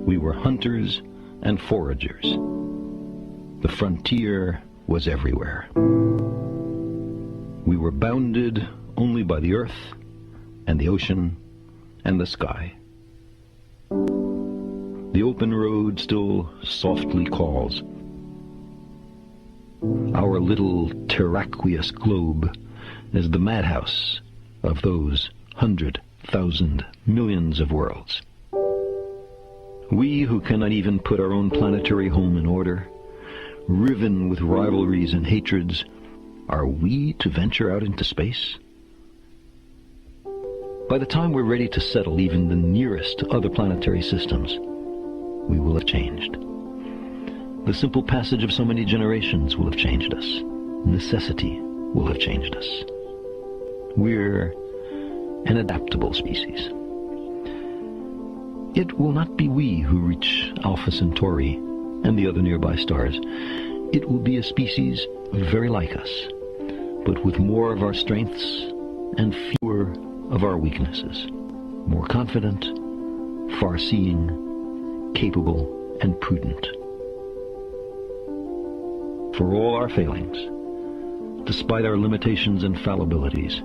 We were hunters and foragers. The frontier was everywhere. We were bounded only by the earth and the ocean and the sky. The open road still softly calls. Our little terraqueous globe is the madhouse of those 100,000 millions of worlds. We who cannot even put our own planetary home in order, riven with rivalries and hatreds, are we to venture out into space? By the time we're ready to settle even the nearest other planetary systems, we will have changed. The simple passage of so many generations will have changed us. Necessity will have changed us. We're an adaptable species. It will not be we who reach Alpha Centauri and the other nearby stars. It will be a species very like us, but with more of our strengths and fewer of our weaknesses. More confident, far-seeing, capable, and prudent. For all our failings, despite our limitations and fallibilities,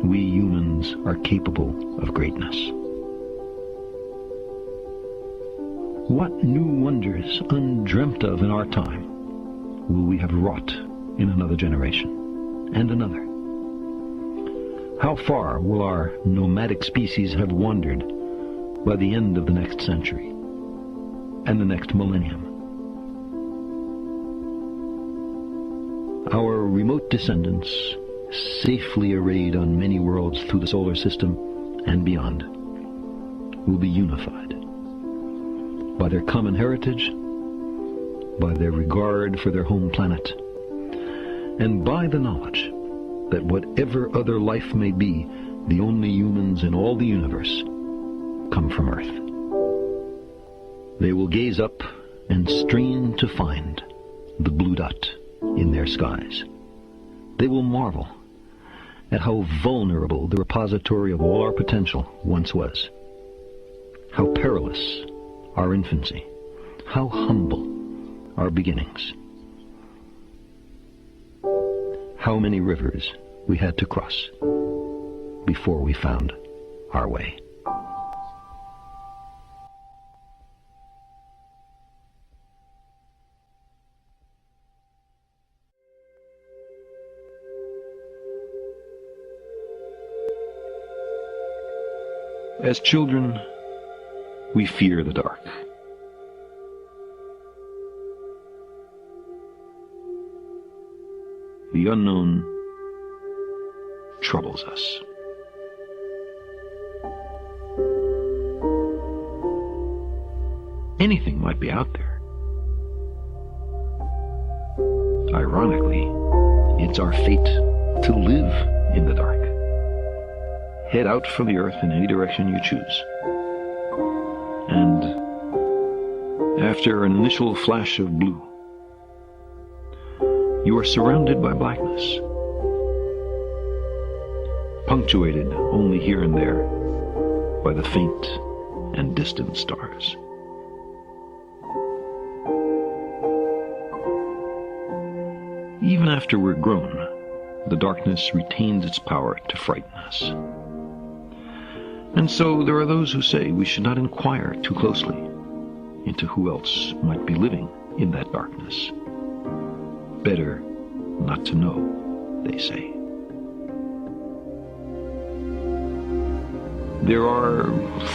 we humans are capable of greatness. What new wonders undreamt of in our time will we have wrought in another generation and another? How far will our nomadic species have wandered by the end of the next century and the next millennium? Our remote descendants, safely arrayed on many worlds through the solar system and beyond, will be unified by their common heritage, by their regard for their home planet, and by the knowledge that whatever other life may be, the only humans in all the universe come from Earth. They will gaze up and strain to find the blue dot in their skies. They will marvel at how vulnerable the repository of all our potential once was, how perilous our infancy, how humble our beginnings, how many rivers we had to cross before we found our way. As children, we fear the dark. The unknown troubles us. Anything might be out there. Ironically, it's our fate to live in the dark. Head out from the earth in any direction you choose. And after an initial flash of blue, you are surrounded by blackness, punctuated only here and there by the faint and distant stars. Even after we're grown, the darkness retains its power to frighten us. And so there are those who say we should not inquire too closely into who else might be living in that darkness. Better not to know, they say. There are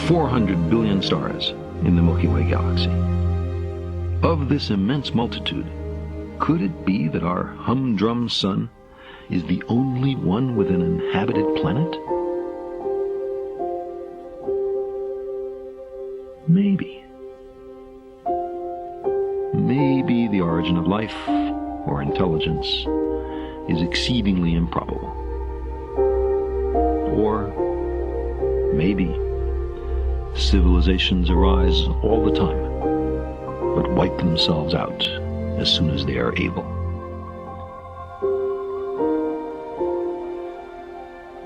400 billion stars in the Milky Way galaxy. Of this immense multitude, could it be that our humdrum sun is the only one with an inhabited planet? Maybe. Maybe the origin of life or intelligence is exceedingly improbable. Or maybe civilizations arise all the time, but wipe themselves out as soon as they are able.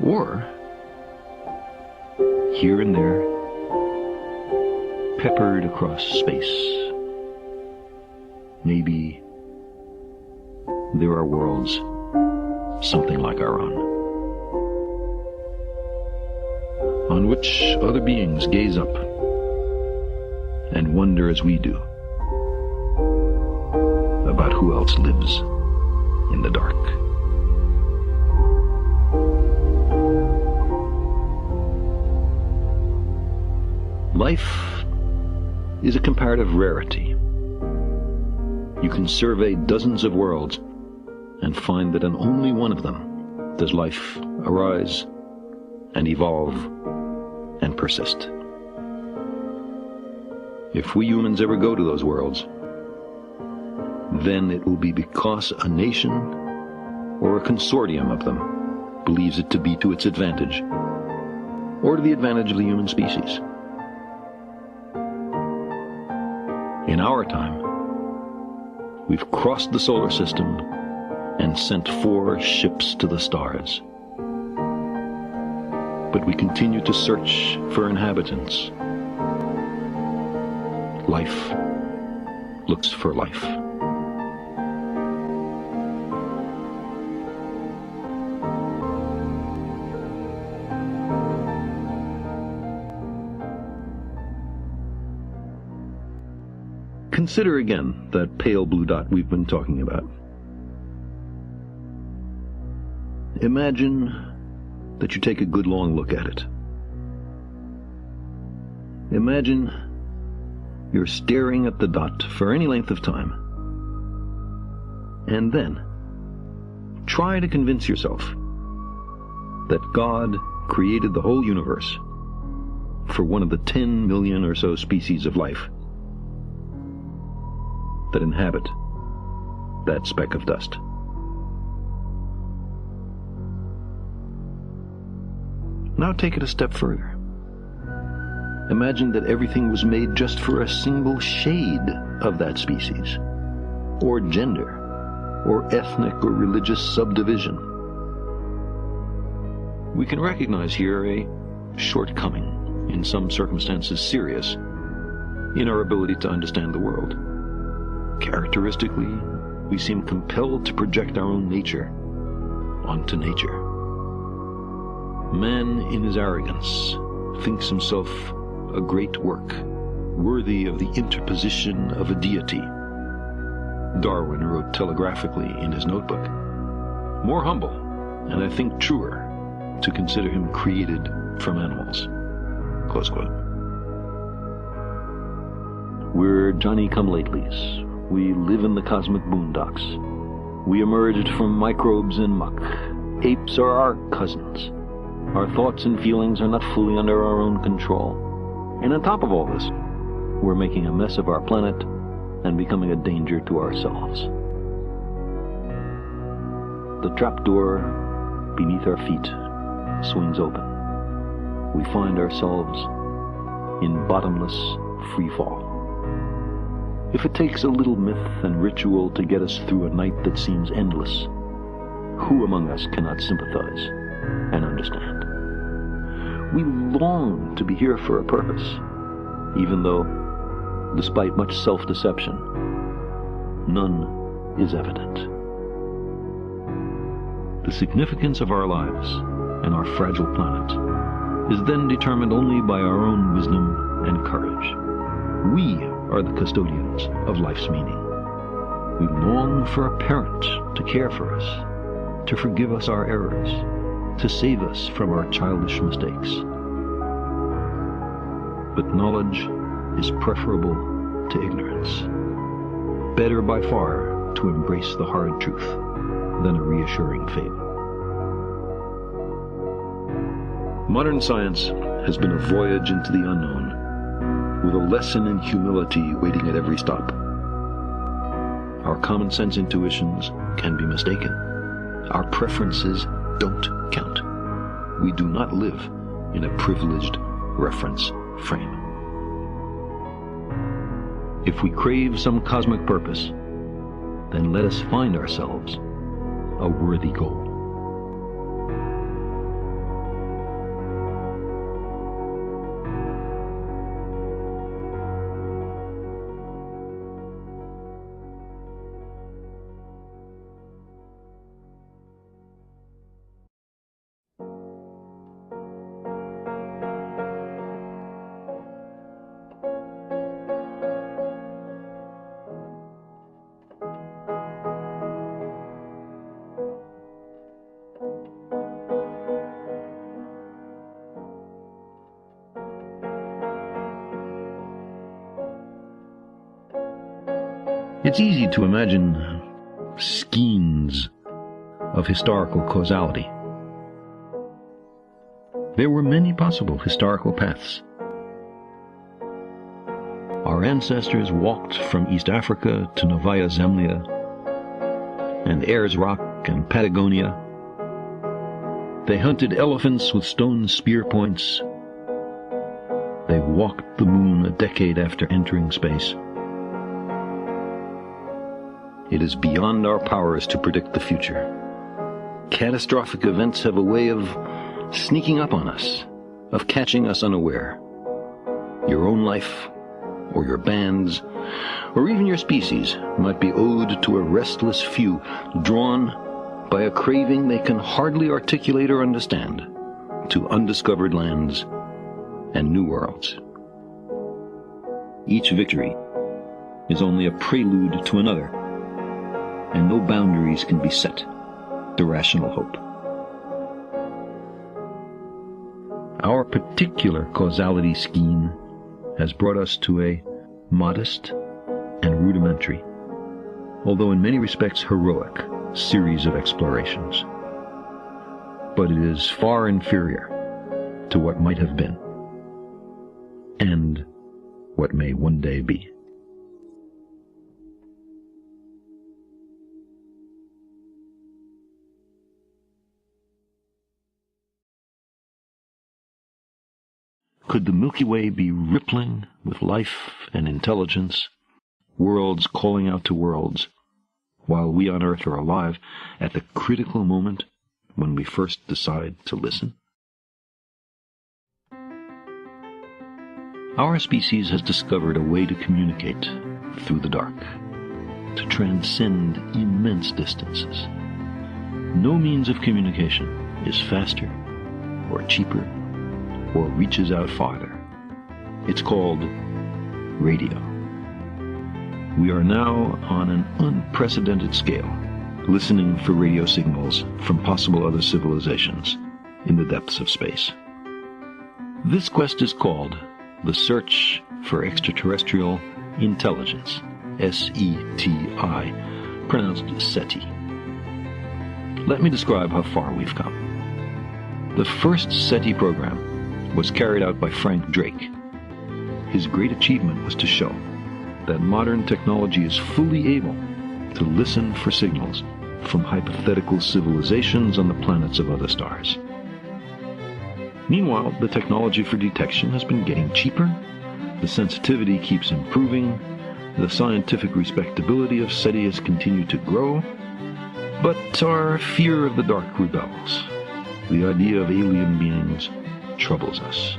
Or, here and there, peppered across space. Maybe there are worlds something like our own, on which other beings gaze up and wonder as we do about who else lives in the dark. Life is a comparative rarity. You can survey dozens of worlds and find that in only one of them does life arise and evolve and persist. If we humans ever go to those worlds, then it will be because a nation or a consortium of them believes it to be to its advantage, or to the advantage of the human species. In our time, we've crossed the solar system and sent 4 ships to the stars. But we continue to search for inhabitants. Life looks for life. Consider again that pale blue dot we've been talking about. Imagine that you take a good long look at it. Imagine you're staring at the dot for any length of time. And then try to convince yourself that God created the whole universe for one of the 10 million or so species of life that inhabit that speck of dust. Now take it a step further. Imagine that everything was made just for a single shade of that species, or gender, or ethnic or religious subdivision. We can recognize here a shortcoming, in some circumstances serious, in our ability to understand the world. Characteristically, we seem compelled to project our own nature onto nature. Man, in his arrogance, thinks himself a great work, worthy of the interposition of a deity. Darwin wrote telegraphically in his notebook, more humble, and I think truer, to consider him created from animals. Close quote. We're Johnny-come-latelys. We live in the cosmic boondocks. We emerged from microbes and muck. Apes are our cousins. Our thoughts and feelings are not fully under our own control. And on top of all this, we're making a mess of our planet and becoming a danger to ourselves. The trapdoor beneath our feet swings open. We find ourselves in bottomless free fall. If it takes a little myth and ritual to get us through a night that seems endless, who among us cannot sympathize and understand? We long to be here for a purpose, even though, despite much self-deception, none is evident. The significance of our lives and our fragile planet is then determined only by our own wisdom and courage. We are the custodians of life's meaning. We long for a parent to care for us, to forgive us our errors, to save us from our childish mistakes. But knowledge is preferable to ignorance. Better by far to embrace the hard truth than a reassuring fable. Modern science has been a voyage into the unknown, with a lesson in humility waiting at every stop. Our common sense intuitions can be mistaken. Our preferences don't count. We do not live in a privileged reference frame. If we crave some cosmic purpose, then let us find ourselves a worthy goal. It's easy to imagine skeins of historical causality. There were many possible historical paths. Our ancestors walked from East Africa to Novaya Zemlya and Ayers Rock and Patagonia. They hunted elephants with stone spear points. They walked the moon a decade after entering space. It is beyond our powers to predict the future. Catastrophic events have a way of sneaking up on us, of catching us unaware. Your own life, or your band's, or even your species might be owed to a restless few, drawn by a craving they can hardly articulate or understand, to undiscovered lands and new worlds. Each victory is only a prelude to another, and no boundaries can be set to rational hope. Our particular causality scheme has brought us to a modest and rudimentary, although in many respects heroic, series of explorations. But it is far inferior to what might have been, and what may one day be. Could the Milky Way be rippling with life and intelligence, worlds calling out to worlds, while we on Earth are alive at the critical moment when we first decide to listen? Our species has discovered a way to communicate through the dark, to transcend immense distances. No means of communication is faster or cheaper or reaches out farther. It's called radio. We are now on an unprecedented scale, listening for radio signals from possible other civilizations in the depths of space. This quest is called the Search for Extraterrestrial Intelligence, SETI, pronounced SETI. Let me describe how far we've come. The first SETI program was carried out by Frank Drake. His great achievement was to show that modern technology is fully able to listen for signals from hypothetical civilizations on the planets of other stars. Meanwhile, the technology for detection has been getting cheaper, the sensitivity keeps improving, the scientific respectability of SETI has continued to grow, but our fear of the dark rebels. The idea of alien beings troubles us.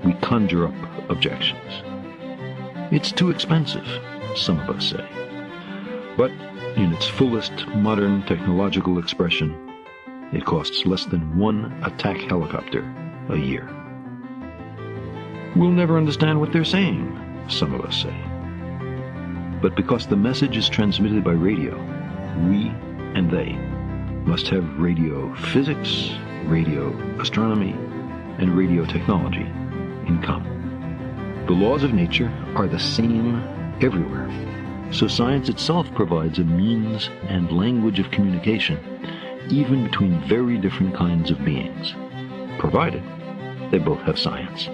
We conjure up objections. It's too expensive, some of us say. But in its fullest modern technological expression, it costs less than one attack helicopter a year. We'll never understand what they're saying, some of us say. But because the message is transmitted by radio, we and they must have radio physics, radio astronomy, and radio technology in common. The laws of nature are the same everywhere, so science itself provides a means and language of communication even between very different kinds of beings, provided they both have science.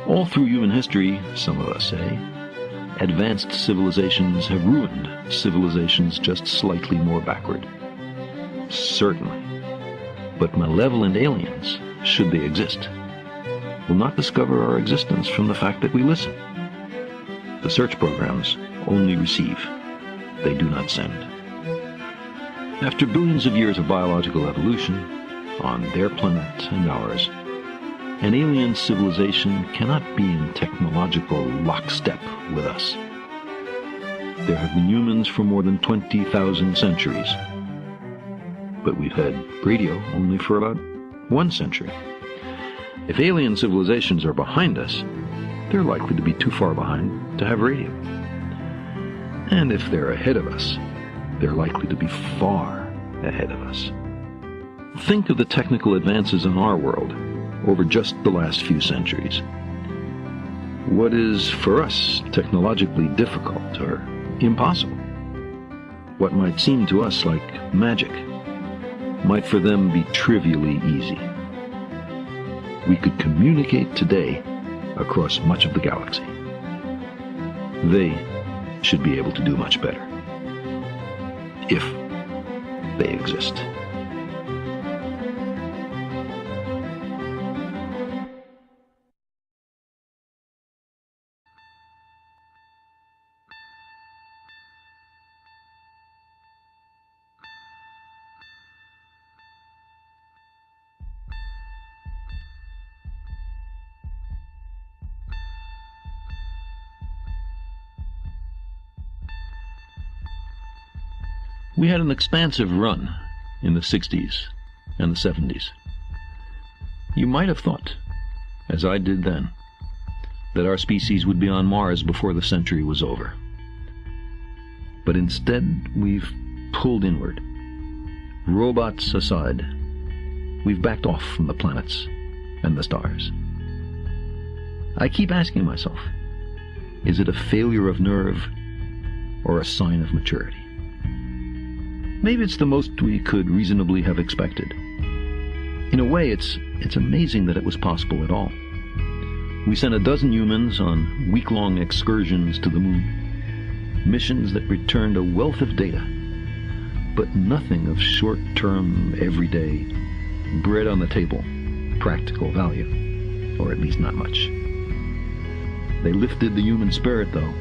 All through human history, some of us say, advanced civilizations have ruined civilizations just slightly more backward. Certainly. But malevolent aliens, should they exist, will not discover our existence from the fact that we listen. The search programs only receive, they do not send. After billions of years of biological evolution, on their planet and ours, an alien civilization cannot be in technological lockstep with us. There have been humans for more than 20,000 centuries, but we've had radio only for about 1 century. If alien civilizations are behind us, they're likely to be too far behind to have radio. And if they're ahead of us, they're likely to be far ahead of us. Think of the technical advances in our world over just the last few centuries. What is for us technologically difficult or impossible, what might seem to us like magic, might for them be trivially easy. We could communicate today across much of the galaxy. They should be able to do much better, if they exist. We had an expansive run in the 60s and the 70s. You might have thought, as I did then, that our species would be on Mars before the century was over. But instead, we've pulled inward. Robots aside, we've backed off from the planets and the stars. I keep asking myself, is it a failure of nerve or a sign of maturity? Maybe it's the most we could reasonably have expected. In a way, it's amazing that it was possible at all. We sent 12 humans on week-long excursions to the moon, missions that returned a wealth of data, but nothing of short-term, everyday, bread on the table, practical value, or at least not much. They lifted the human spirit, though.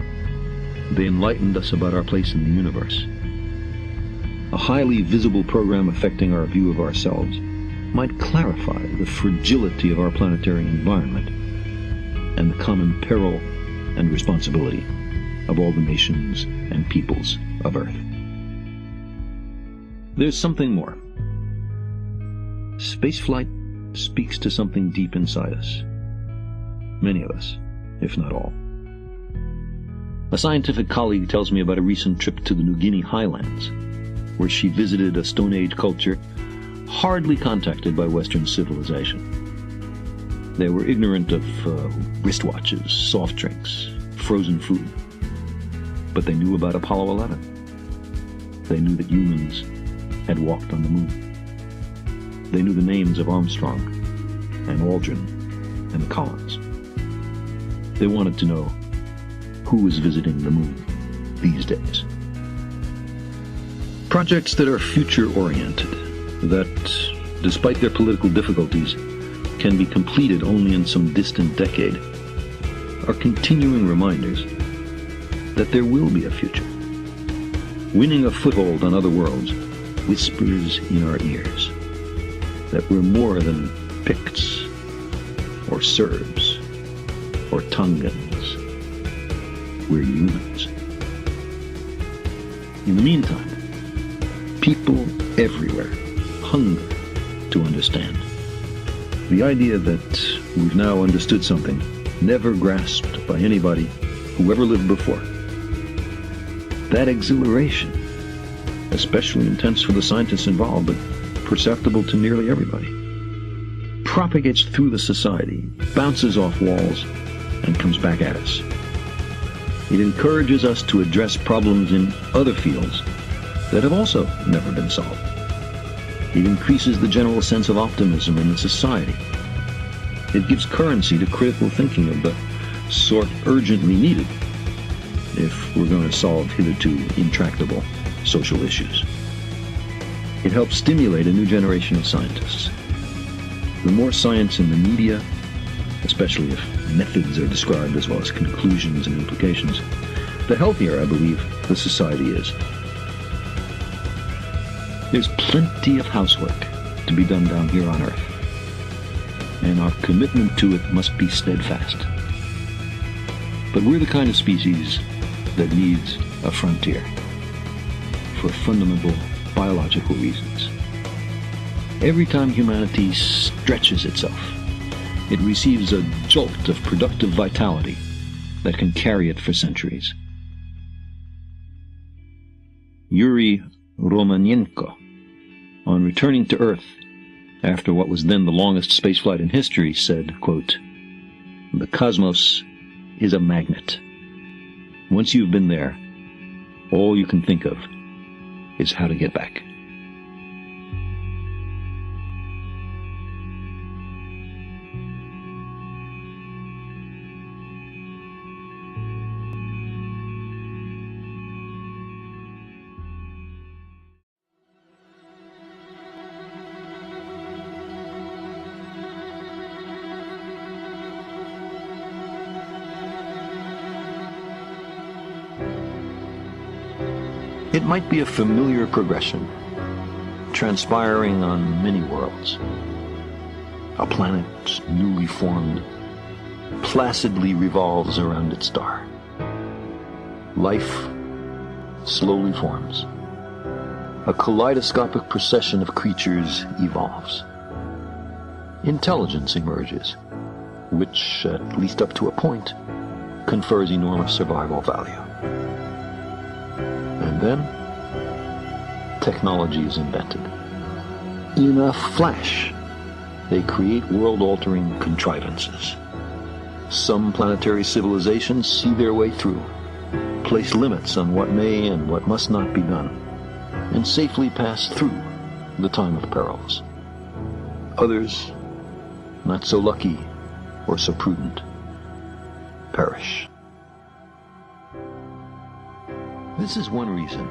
They enlightened us about our place in the universe. A highly visible program affecting our view of ourselves might clarify the fragility of our planetary environment and the common peril and responsibility of all the nations and peoples of Earth. There's something more. Spaceflight speaks to something deep inside us. Many of us, if not all. A scientific colleague tells me about a recent trip to the New Guinea highlands, where she visited a Stone Age culture hardly contacted by Western civilization. They were ignorant of wristwatches, soft drinks, frozen food. But they knew about Apollo 11. They knew that humans had walked on the moon. They knew the names of Armstrong and Aldrin and the Collins. They wanted to know who was visiting the moon these days. Projects that are future-oriented, that, despite their political difficulties, can be completed only in some distant decade, are continuing reminders that there will be a future. Winning a foothold on other worlds whispers in our ears that we're more than Picts, or Serbs, or Tongans. We're humans. In the meantime, people everywhere hunger to understand. The idea that we've now understood something never grasped by anybody who ever lived before. That exhilaration, especially intense for the scientists involved, but perceptible to nearly everybody, propagates through the society, bounces off walls, and comes back at us. It encourages us to address problems in other fields that have also never been solved. It increases the general sense of optimism in the society. It gives currency to critical thinking of the sort urgently needed if we're going to solve hitherto intractable social issues. It helps stimulate a new generation of scientists. The more science in the media, especially if methods are described as well as conclusions and implications, the healthier, I believe, the society is. There's plenty of housework to be done down here on Earth, and our commitment to it must be steadfast. But we're the kind of species that needs a frontier for fundamental biological reasons. Every time humanity stretches itself, it receives a jolt of productive vitality that can carry it for centuries. Yuri Romanenko, on returning to Earth after what was then the longest spaceflight in history, said, quote, "The cosmos is a magnet. Once you've been there, all you can think of is how to get back. It might be a familiar progression, transpiring on many worlds. A planet newly formed placidly revolves around its star. Life slowly forms. A kaleidoscopic procession of creatures evolves. Intelligence emerges, which, at least up to a point, confers enormous survival value. And then, technology is invented. In a flash, they create world-altering contrivances. Some planetary civilizations see their way through, place limits on what may and what must not be done, and safely pass through the time of perils. Others, not so lucky or so prudent, perish. This is one reason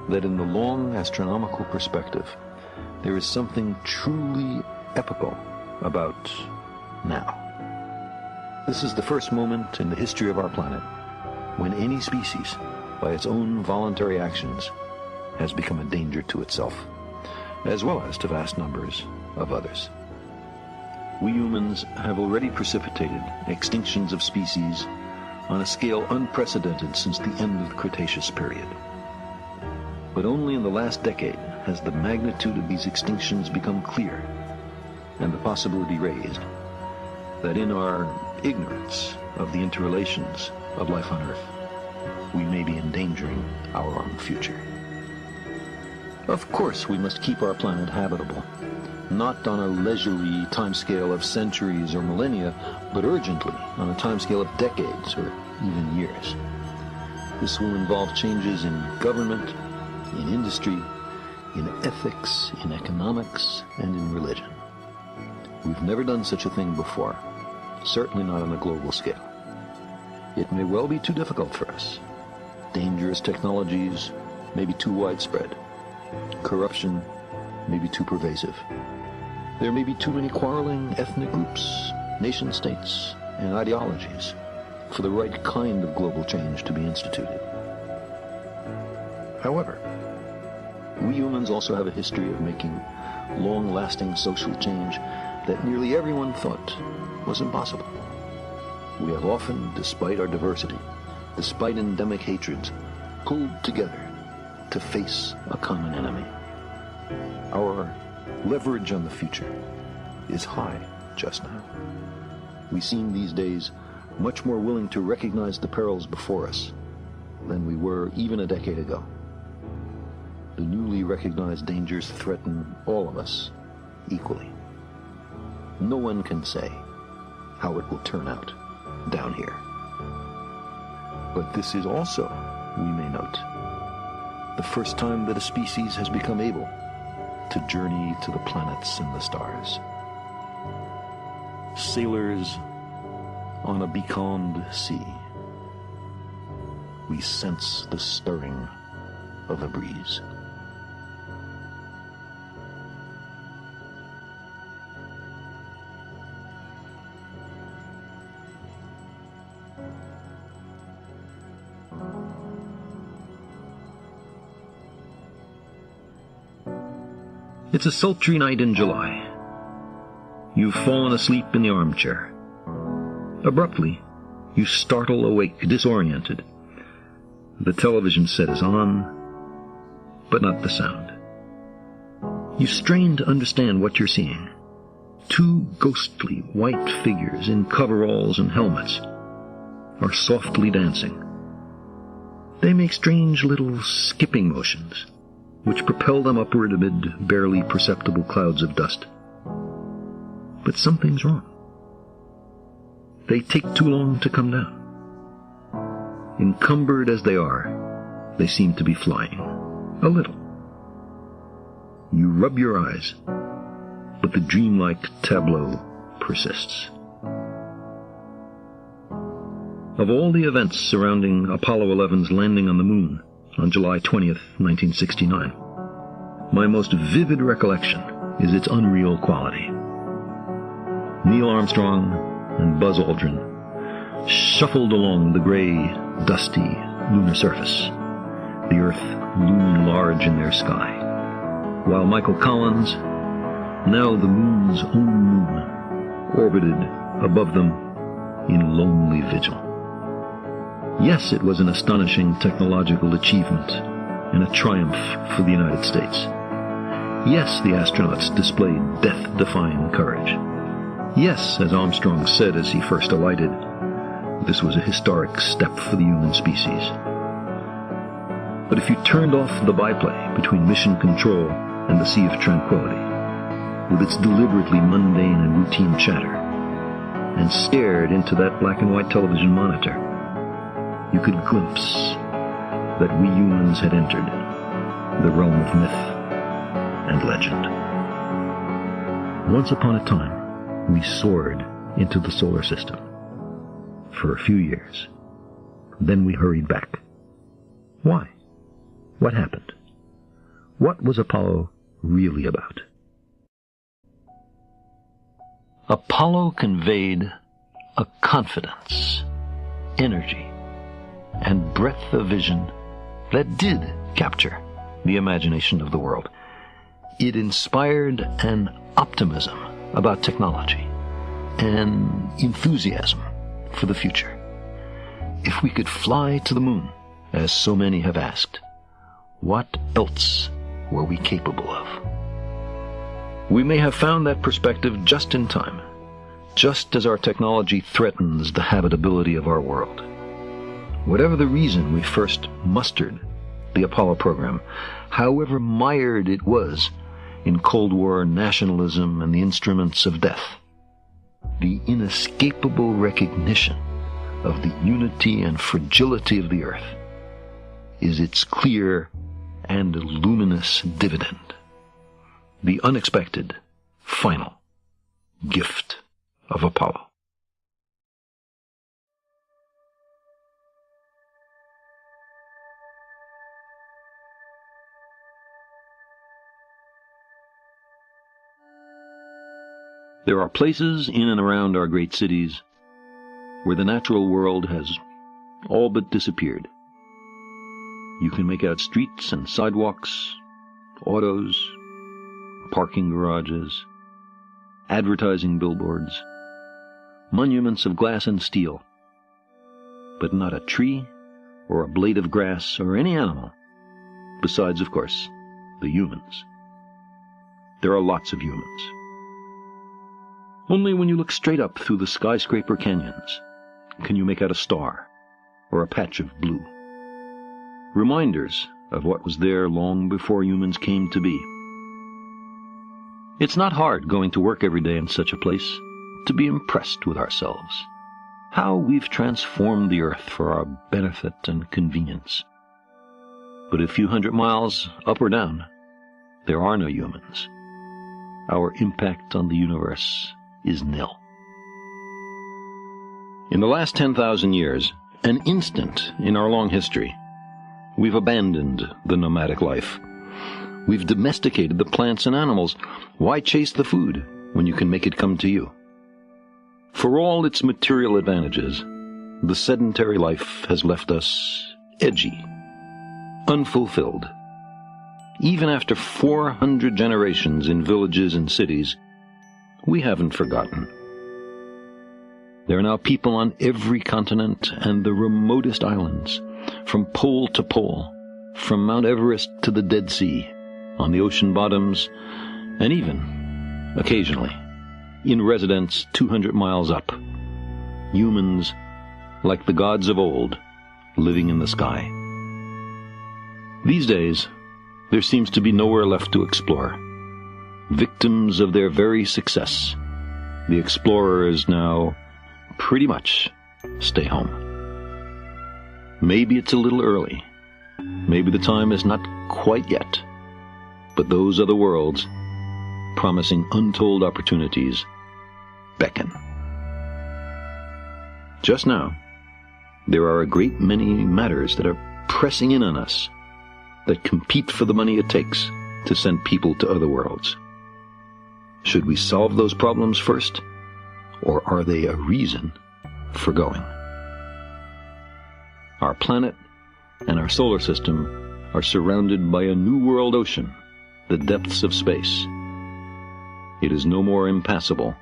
that in the long astronomical perspective, there is something truly epical about now. This is the first moment in the history of our planet when any species, by its own voluntary actions, has become a danger to itself, as well as to vast numbers of others. We humans have already precipitated extinctions of species on a scale unprecedented since the end of the Cretaceous period. But only in the last decade has the magnitude of these extinctions become clear, and the possibility raised that in our ignorance of the interrelations of life on Earth, we may be endangering our own future. Of course, we must keep our planet habitable, not on a leisurely timescale of centuries or millennia, but urgently on a timescale of decades or even years. This will involve changes in government, in industry, in ethics, in economics, and in religion. We've never done such a thing before, certainly not on a global scale. It may well be too difficult for us. Dangerous technologies may be too widespread. Corruption may be too pervasive. There may be too many quarreling ethnic groups, nation-states, and ideologies for the right kind of global change to be instituted. However, we humans also have a history of making long-lasting social change that nearly everyone thought was impossible. We have often, despite our diversity, despite endemic hatreds, pulled together to face a common enemy. Our leverage on the future is high just now. We seem these days much more willing to recognize the perils before us than we were even a decade ago. The newly recognized dangers threaten all of us equally. No one can say how it will turn out down here. But this is also, we may note, the first time that a species has become able to journey to the planets and the stars. Sailors on a becalmed sea, we sense the stirring of a breeze. It's a sultry night in July. You've fallen asleep in the armchair. Abruptly, you startle awake, disoriented. The television set is on, but not the sound. You strain to understand what you're seeing. Two ghostly white figures in coveralls and helmets are softly dancing. They make strange little skipping motions, which propel them upward amid barely perceptible clouds of dust. But something's wrong. They take too long to come down. encumbered as they are, they seem to be flying. A little. You rub your eyes, but the dreamlike tableau persists. Of all the events surrounding Apollo 11's landing on the moon on July 20th, 1969, my most vivid recollection is its unreal quality. Neil Armstrong and Buzz Aldrin shuffled along the gray, dusty lunar surface, the Earth looming large in their sky, while Michael Collins, now the moon's own moon, orbited above them in lonely vigil. Yes, it was an astonishing technological achievement and a triumph for the United States. Yes, the astronauts displayed death-defying courage. Yes, as Armstrong said as he first alighted, this was a historic step for the human species. But if you turned off the byplay between Mission Control and the Sea of Tranquility, with its deliberately mundane and routine chatter, and stared into that black and white television monitor, you could glimpse that we humans had entered the realm of myth and legend. Once upon a time, we soared into the solar system for a few years. Then we hurried back. Why? What happened? What was Apollo really about? Apollo conveyed a confidence, energy, and breadth of vision that did capture the imagination of the world. It inspired an optimism about technology, an enthusiasm for the future. If we could fly to the moon, as so many have asked, what else were we capable of? We may have found that perspective just in time, just as our technology threatens the habitability of our world. Whatever the reason we first mustered the Apollo program, however mired it was in Cold War nationalism and the instruments of death, the inescapable recognition of the unity and fragility of the Earth is its clear and luminous dividend, the unexpected, final gift of Apollo. There are places in and around our great cities where the natural world has all but disappeared. You can make out streets and sidewalks, autos, parking garages, advertising billboards, monuments of glass and steel, but not a tree or a blade of grass or any animal, besides, of course, the humans. There are lots of humans. Only when you look straight up through the skyscraper canyons can you make out a star or a patch of blue. Reminders of what was there long before humans came to be. It's not hard going to work every day in such a place to be impressed with ourselves, how we've transformed the Earth for our benefit and convenience. But a few hundred miles up or down, there are no humans. Our impact on the universe is nil. In the last 10,000 years, an instant in our long history, we've abandoned the nomadic life. We've domesticated the plants and animals. Why chase the food when you can make it come to you? For all its material advantages, the sedentary life has left us edgy, unfulfilled. Even after 400 generations in villages and cities, we haven't forgotten. There are now people on every continent and the remotest islands, from pole to pole, from Mount Everest to the Dead Sea, on the ocean bottoms, and even, occasionally, in residence 200 miles up. Humans, like the gods of old, living in the sky. These days, there seems to be nowhere left to explore. Victims of their very success, the explorers now pretty much stay home. Maybe it's a little early. Maybe the time is not quite yet. But those other worlds, promising untold opportunities, beckon. Just now, there are a great many matters that are pressing in on us, that compete for the money it takes to send people to other worlds. Should we solve those problems first, or are they a reason for going? Our planet and our solar system are surrounded by a new world ocean, the depths of space. It is no more impassable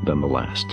than the last.